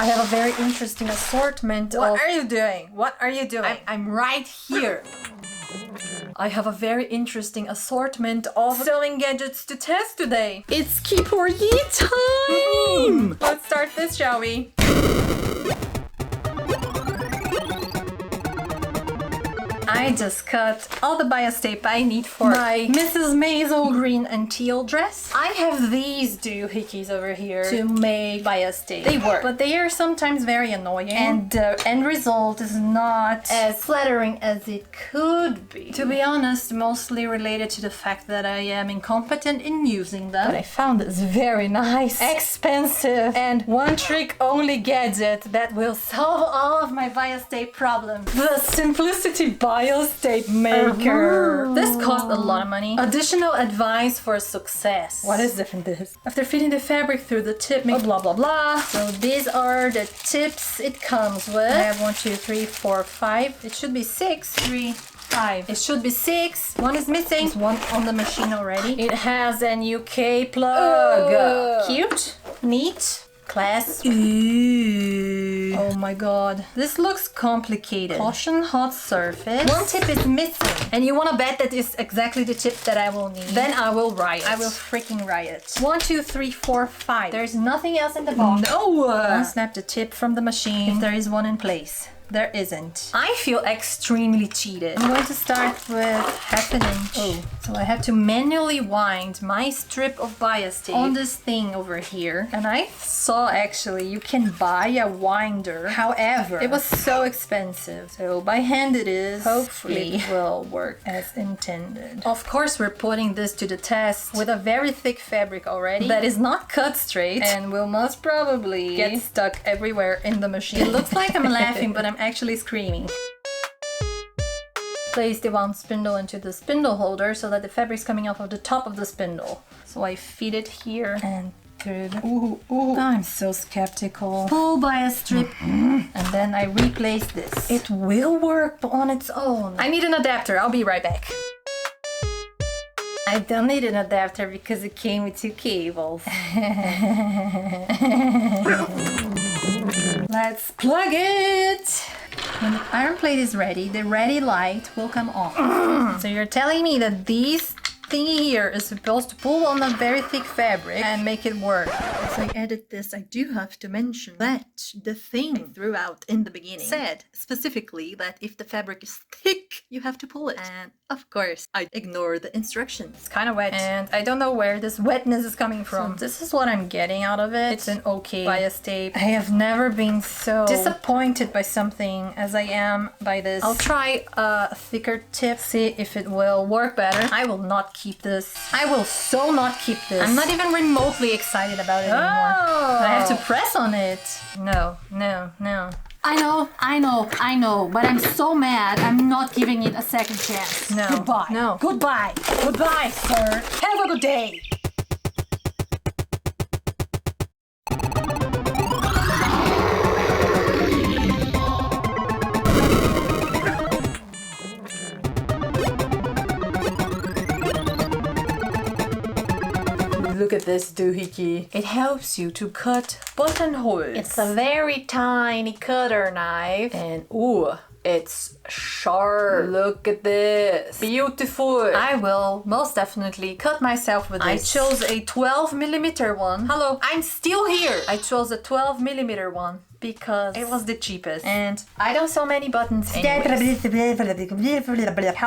I have a very interesting assortment. What are you doing? What are you doing? I'm right here. I have a very interesting assortment of sewing gadgets to test today. It's Keep or Yeet time! Let's start this, shall we? I just cut all the bias tape I need for my Mrs. Maisel green and teal dress. I have these doohickeys over here to make bias tape. They work, but they are sometimes very annoying, and the end result is not as flattering as it could be. To be honest, mostly related to the fact that I am incompetent in using them. But I found this very nice, expensive, and one-trick only gadget that will solve all of my bias tape problems. The Simplicity Biostate Maker. This cost a lot of money. Additional advice for success. What is different this? After feeding the fabric through the tip, make blah blah blah. So these are the tips it comes with. I have 1, 2, 3, 4, 5. It should be 6. 3, 5. It should be 6. One is missing. There's one on the machine already. It has an UK plug. Cute. Neat. Class. Ooh. Oh my god. This looks complicated. Caution hot surface. One tip is missing. And you wanna bet that is exactly the tip that I will need? Then I will riot. I will freaking riot. 1, 2, 3, 4, 5. There's nothing else in the box. No! Unsnap the tip from the machine if there is one in place. There isn't. I feel extremely cheated. I'm going to start with 1/2 inch. Oh. So I have to manually wind my strip of bias tape on this thing over here. And I saw actually you can buy a winder. However, it was so expensive. So by hand it is. Hopefully it will work as intended. Of course we're putting this to the test with a very thick fabric already that is not cut straight and will most probably get stuck everywhere in the machine. It looks like I'm laughing, but I'm actually screaming. Place the wound spindle into the spindle holder so that the fabric's coming off of the top of the spindle. So I feed it here and through the... Ooh. I'm so skeptical. Pull by a strip and then I replace this. It will work on its own. I need an adapter. I'll be right back. I don't need an adapter because it came with 2 cables. Let's plug it! When the iron plate is ready, the ready light will come on. So you're telling me that this thingy here is supposed to pull on a very thick fabric and make it work. As I edit this, I do have to mention that the thing I threw out in the beginning said specifically that if the fabric is thick, you have to pull it. And of course, I ignore the instructions. It's kind of wet and I don't know where this wetness is coming from. So this is what I'm getting out of it. It's an okay bias tape. I have never been so disappointed by something as I am by this. I'll try a thicker tip, see if it will work better. I will not keep this. I will so not keep this. I'm not even remotely excited about it anymore. I have to press on it. No. I know, but I'm so mad I'm not giving it a second chance. No. Goodbye. No. Goodbye. Goodbye, sir. Have a good day. Look at this doohickey. It helps you to cut buttonholes. It's a very tiny cutter knife. And ooh, it's sharp. Look at this. Beautiful. I will most definitely cut myself with this. I chose a 12mm one. Hello, I'm still here. I chose a 12mm one because it was the cheapest. And I don't sew many buttons anyways.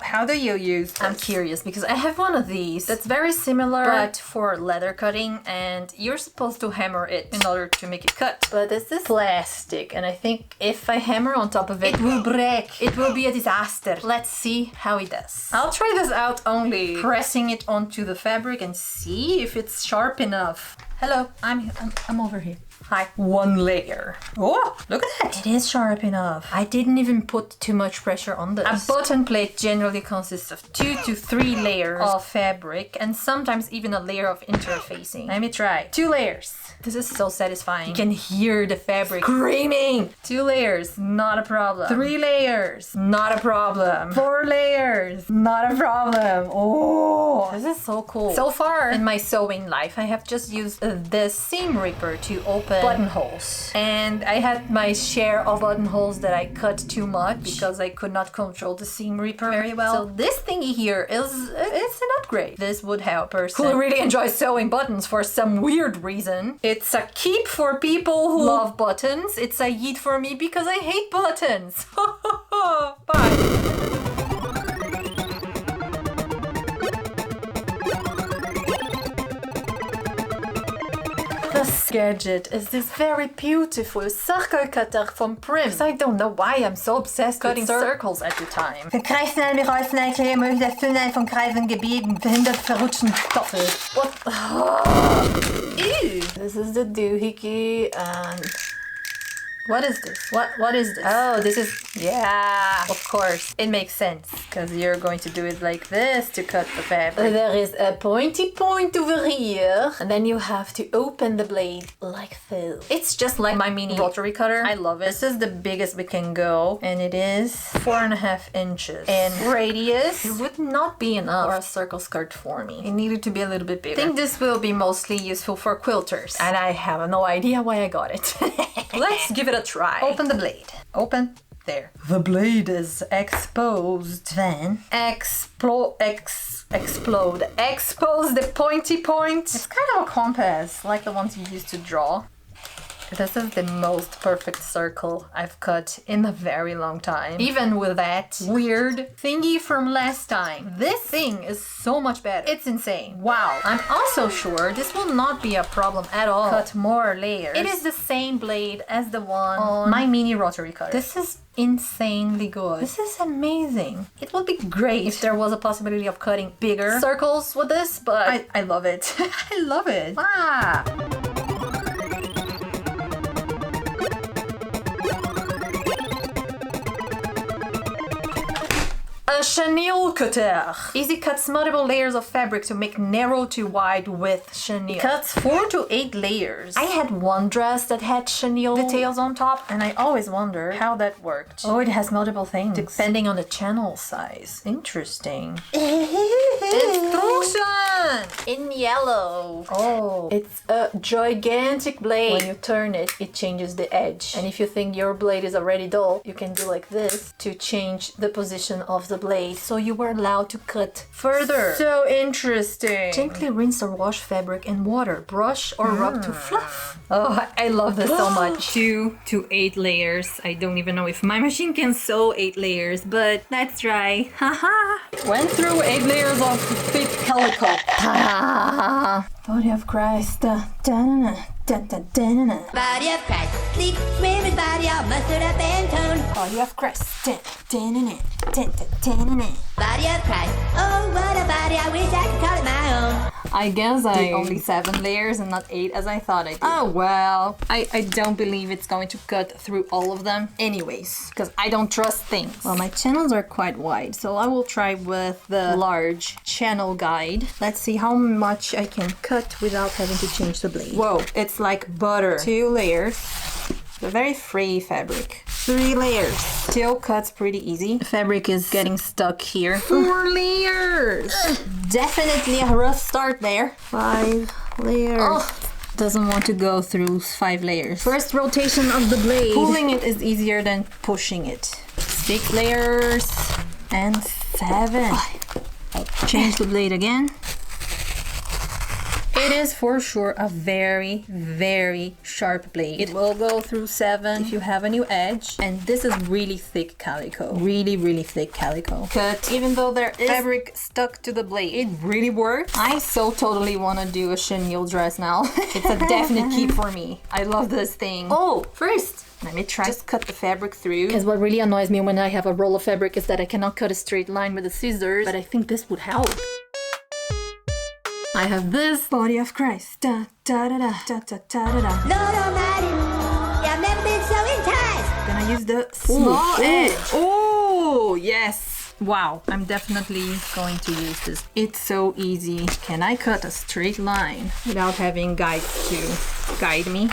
How do you use this? I'm curious because I have one of these that's very similar but for leather cutting, and you're supposed to hammer it in order to make it cut. But this is plastic and I think if I hammer on top of it, it will break. It will be a disaster. Let's see how it does. I'll try this out only pressing it onto the fabric and see if it's sharp enough. Hello, I'm over here. Hi. 1 layer. Oh, look at that. It is sharp enough. I didn't even put too much pressure on this. A button plate generally consists of 2 to 3 layers of fabric and sometimes even a layer of interfacing. Let me try. 2 layers. This is so satisfying. You can hear the fabric screaming. 2 layers, not a problem. 3 layers, not a problem. 4 layers, not a problem. Oh, this is so cool. So far in my sewing life, I have just used this seam ripper to open open buttonholes. And I had my share of buttonholes that I cut too much because I could not control the seam ripper very well. So this thingy here it's an upgrade. This would help a person who really enjoys sewing buttons for some weird reason. It's a keep for people who love buttons. It's a yeet for me because I hate buttons. Bye. This gadget is this very beautiful circle cutter from Prim. I don't know why I'm so obsessed cutting circles at the time. De krijgsnel met rolsnijkleer moet de funnel van krijgen gebieden verhindert verrutschen stoffen. What? Ew. This is the Doohickey and... What is this? What is this? Oh, this is... Yeah, of course. It makes sense because you're going to do it like this to cut the fabric. There is a pointy point over here. And then you have to open the blade like this. It's just like my mini rotary cutter. I love it. This is the biggest we can go. And it is 4.5 inches. And radius, it would not be enough for a circle skirt for me. It needed to be a little bit bigger. I think this will be mostly useful for quilters. And I have no idea why I got it. Let's give it a try. Open the blade. Open. There. The blade is exposed. Then explode. Expose the pointy point. It's kind of a compass, like the ones you used to draw. This is the most perfect circle I've cut in a very long time. Even with that weird thingy from last time. This thing is so much better. It's insane. Wow. I'm also sure this will not be a problem at all. Cut more layers. It is the same blade as the one on my mini rotary cutter. This is insanely good. This is amazing. It would be great if there was a possibility of cutting bigger circles with this, but I love it. I love it. Ah. A chenille cutter. Easy cuts multiple layers of fabric to make narrow to wide width chenille. Cuts 4 to 8 layers. I had one dress that had chenille details on top, and I always wonder how that worked. Oh, it has multiple things depending on the channel size. Interesting. Instruction in yellow. Oh, it's a gigantic blade. When you turn it, it changes the edge. And if you think your blade is already dull, you can do like this to change the position of the blade, so you were allowed to cut further. So interesting. Gently rinse or wash fabric in water. Brush or rub to fluff. Oh, I love this so much. 2 to 8 layers. I don't even know if my machine can sew 8 layers, but let's try. Haha. Went through 8 layers of thick calico. Body of Christ. Body of Christ, sleek, swimming body of mustard up and tone. Body of Christ. Body of Christ, oh what a body, I wish I could call it my own. I guess I only 7 layers and not 8 as I thought I did. Oh well, I don't believe it's going to cut through all of them anyways, because I don't trust things. Well, my channels are quite wide, so I will try with the large channel guide. Let's see how much I can cut without having to change the blade. Whoa, it's like butter. 2 layers. A very free fabric. 3 layers. Still cuts pretty easy. The fabric is getting stuck here. 4 layers. Definitely a rough start there. 5 layers. Oh, doesn't want to go through 5 layers. First rotation of the blade. Pulling it is easier than pushing it. 6 layers and 7. Change the blade again. It is for sure a very, very sharp blade. It will go through 7 if you have a new edge. And this is really thick calico. Really, really thick calico. Cut. Even though there is fabric stuck to the blade, it really works. I so totally want to do a chenille dress now. It's a definite keep for me. I love this thing. Oh, first, let me try. Just cut the fabric through. Because what really annoys me when I have a roll of fabric is that I cannot cut a straight line with the scissors. But I think this would help. I have this body of Christ. Da da da da da da da da. Lord Almighty, I've never been so enticed. Gonna use the small edge. Oh yes! Wow, I'm definitely going to use this. It's so easy. Can I cut a straight line without having guides to guide me?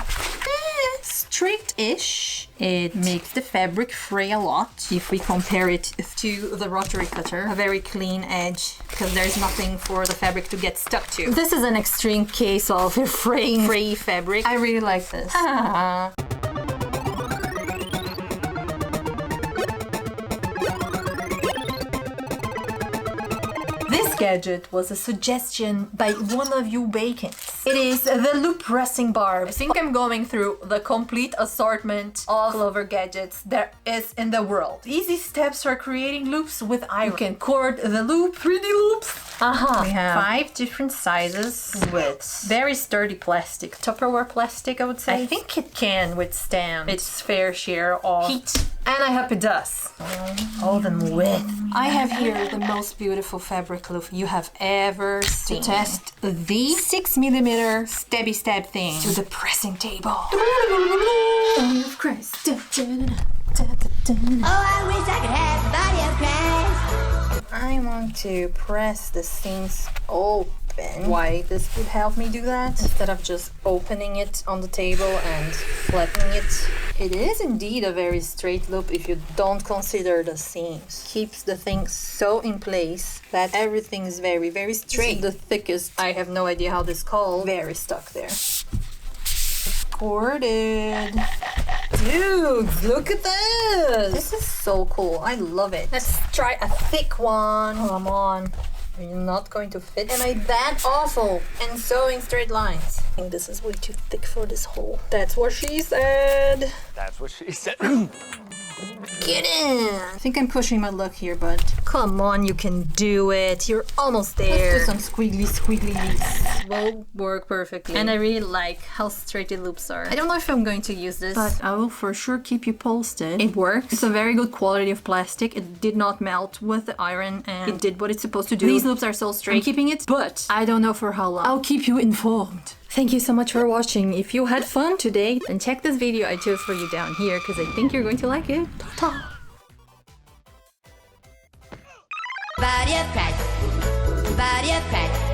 Straight-ish. It makes the fabric fray a lot if we compare it to the rotary cutter. A very clean edge because there's nothing for the fabric to get stuck to. This is an extreme case of fraying fray fabric. I really like this. This gadget was a suggestion by one of you Bacons. It is the loop pressing bar. I think I'm going through the complete assortment of clover gadgets there is in the world. Easy steps for creating loops with iron. You can cord the loop, 3D loops. We have 5 different sizes with very sturdy plastic. Tupperware plastic, I would say. I think it can withstand its fair share of heat. And I hope it does. Hold them with. I have here the most beautiful fabric loop you have ever seen. To test the 6mm stabby stab thing to the pressing table. Oh, of Christ. Oh, I wish I could have a body of Christ. I want to press the seams open. Why this would help me do that instead of just opening it on the table and flattening it. It is indeed a very straight loop if you don't consider the seams. Keeps the thing so in place that everything is very, very straight. The thickest, I have no idea how this is called, very stuck there. Corded. Dude, look at this! This is so cool. I love it. Let's try a thick one. Come on. Are you not going to fit? Am I that awful in sewing straight lines? I think this is way too thick for this hole. That's what she said. That's what she said. Get in! I think I'm pushing my luck here, but come on, you can do it. You're almost there. Let's do some squiggly loops. Will work perfectly. And I really like how straight the loops are. I don't know if I'm going to use this, but I will for sure keep you posted. It works. It's a very good quality of plastic. It did not melt with the iron and it did what it's supposed to do. These loops are so straight. I'm keeping it, but I don't know for how long. I'll keep you informed. Thank you so much for watching. If you had fun today, then check this video I chose for you down here because I think you're going to like it. Ta-ta! Body of Christ. Body of Christ.